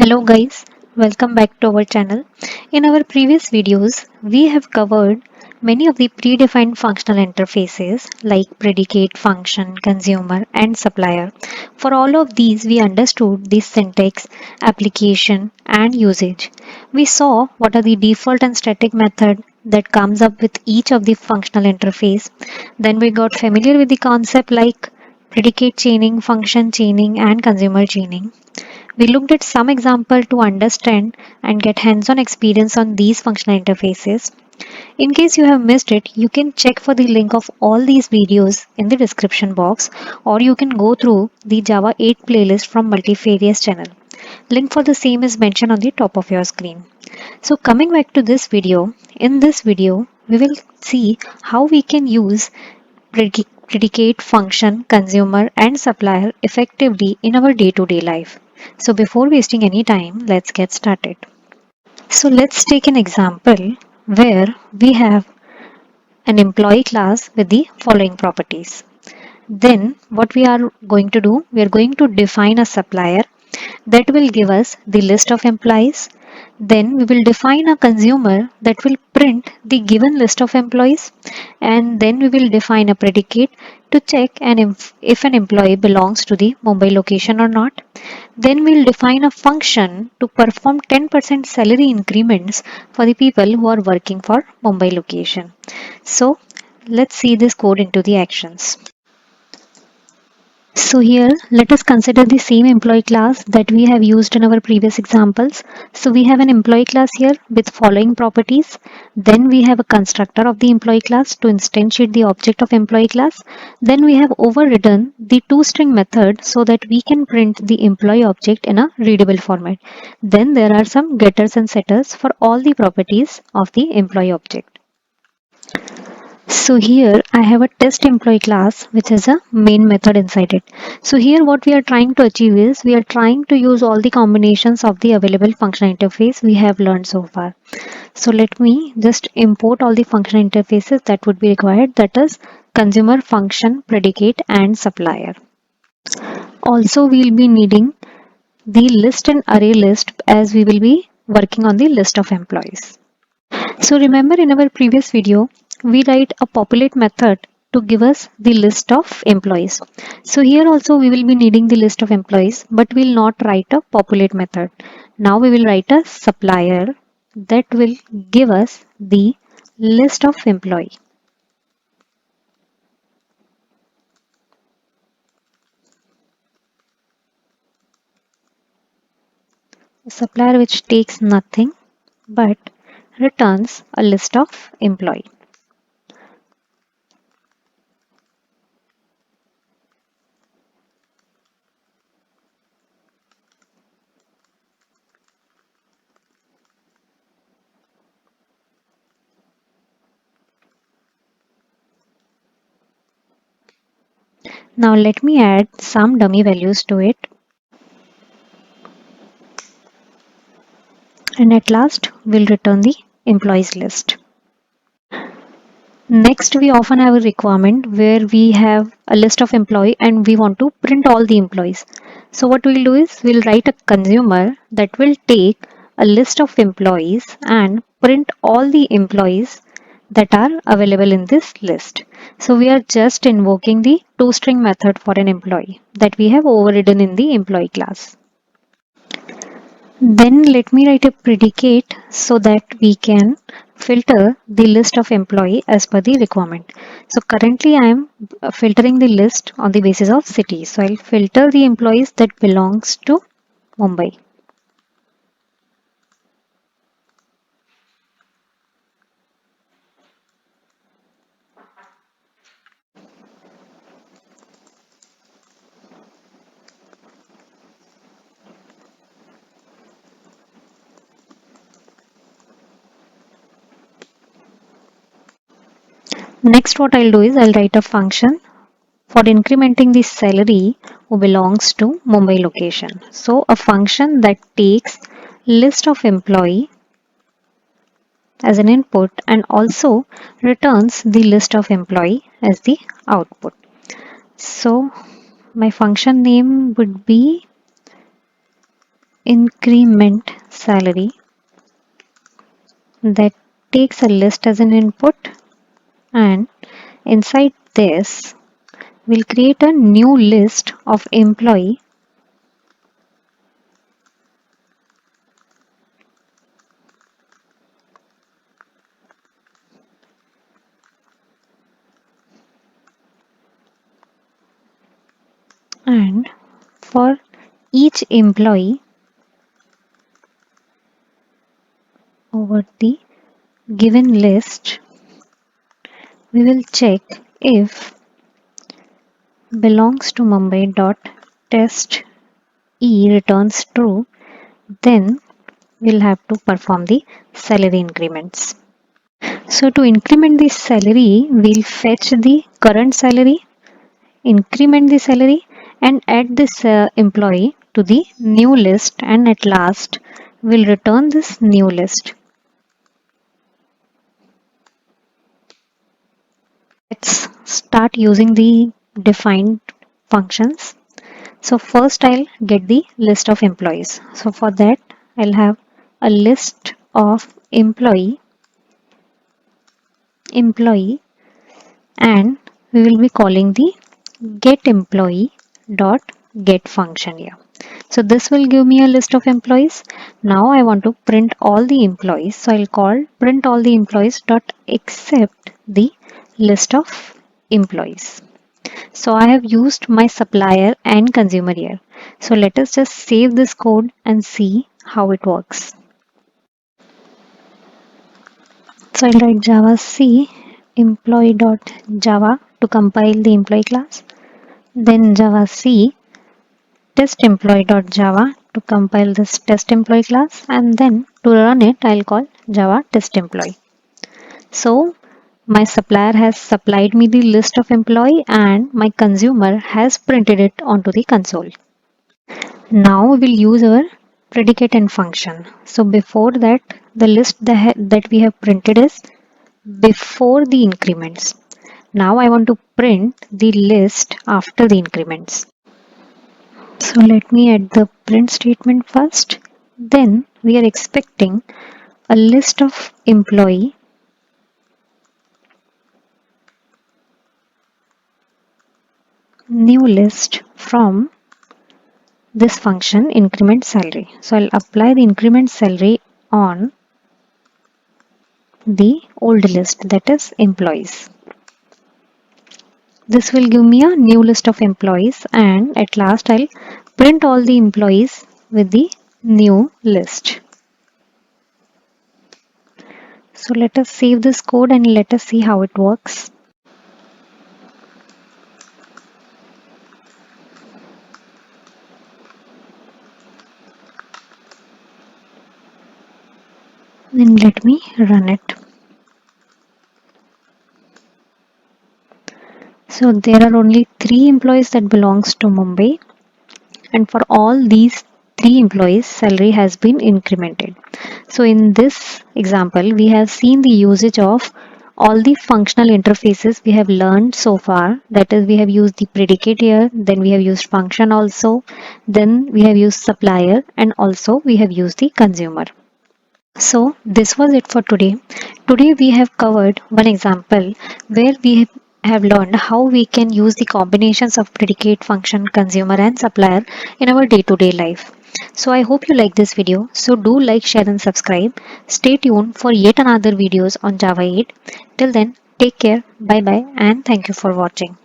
Hello guys, welcome back to our channel. In our previous videos, we have covered many of the predefined functional interfaces like predicate, function, consumer and supplier. For all of these, we understood the syntax, application and usage. We saw what are the default and static method that comes up with each of the functional interface. Then we got familiar with the concept like predicate chaining, function chaining and consumer chaining. We looked at some example to understand and get hands-on experience on these functional interfaces. In case you have missed it, you can check for the link of all these videos in the description box, or you can go through the Java 8 playlist from Multifarious channel. Link for the same is mentioned on the top of your screen. So coming back to this video, in this video we will see how we can use predicate, function, consumer, and supplier effectively in our day-to-day life. So before wasting any time, let's get started. So let's take an example where we have an employee class with the following properties. Then what we are going to do, we are going to define a supplier that will give us the list of employees. Then we will define a consumer that will print the given list of employees. And then we will define a predicate to check if an employee belongs to the Mumbai location or not. Then we'll define a function to perform 10% salary increments for the people who are working for Mumbai location. So let's see this code into the actions. So here, let us consider the same employee class that we have used in our previous examples. So we have an employee class here with following properties. Then we have a constructor of the employee class to instantiate the object of employee class. Then we have overridden the toString method so that we can print the employee object in a readable format. Then there are some getters and setters for all the properties of the employee object. So here I have a test employee class which has a main method inside it. So here what we are trying to achieve is we are trying to use all the combinations of the available function interface we have learned so far. So let me just import all the function interfaces that would be required, that is consumer, function, predicate and supplier. Also we'll be needing the list and array list as we will be working on the list of employees. So remember in our previous video, we write a populate method to give us the list of employees. So here also we will be needing the list of employees, but we will not write a populate method. Now we will write a supplier that will give us the list of employee. A supplier which takes nothing but returns a list of employee. Now let me add some dummy values to it. And at last we'll return the employees list. Next, we often have a requirement where we have a list of employee and we want to print all the employees. So what we'll do is we'll write a consumer that will take a list of employees and print all the employees that are available in this list. So we are just invoking the toString method for an employee that we have overridden in the employee class. Then let me write a predicate so that we can filter the list of employee as per the requirement. So currently I am filtering the list on the basis of city. So I'll filter the employees that belongs to Mumbai. Next what I'll do is I'll write a function for incrementing the salary who belongs to Mumbai location. So a function that takes list of employee as an input and also returns the list of employee as the output. So my function name would be increment salary that takes a list as an input, and inside this we'll create a new list of employee and for each employee over the given list we will check if belongs to Mumbai dot test E returns true, then we'll have to perform the salary increments. So to increment the salary, we'll fetch the current salary, increment the salary, and add this employee to the new list, and at last we'll return this new list. Let's start using the defined functions. So first I'll get the list of employees. So for that I'll have a list of employee, and we will be calling the get employee dot get function here. So this will give me a list of employees. Now I want to print all the employees. So I'll call print all the employees dot accept the list of employees. So I have used my supplier and consumer here. So let us just save this code and see how it works. So I'll write Java C employee.java to compile the employee class. Then Java C test employee.java to compile this test employee class, and then to run it I'll call Java test employee. So my supplier has supplied me the list of employee and my consumer has printed it onto the console. Now we will use our predicate and function. So before that, the list that we have printed is before the increments. Now I want to print the list after the increments. So let me add the print statement first. Then we are expecting a list of employee new list from this function increment salary. So I'll apply the increment salary on the old list, that is employees. This will give me a new list of employees, and at last I'll print all the employees with the new list. So let us save this code and let us see how it works. Then let me run it. So there are only 3 employees that belongs to Mumbai, and for all these 3 employees salary has been incremented. So in this example we have seen the usage of all the functional interfaces we have learned so far. That is, we have used the predicate here, then we have used function also, then we have used supplier, and also we have used the consumer. So this was it for today. Today we have covered one example where we have learned how we can use the combinations of predicate, function, consumer and supplier in our day-to-day life. So I hope you like this video. So do like, share and subscribe. Stay tuned for yet another videos on Java 8. Till then, take care, bye bye, and thank you for watching.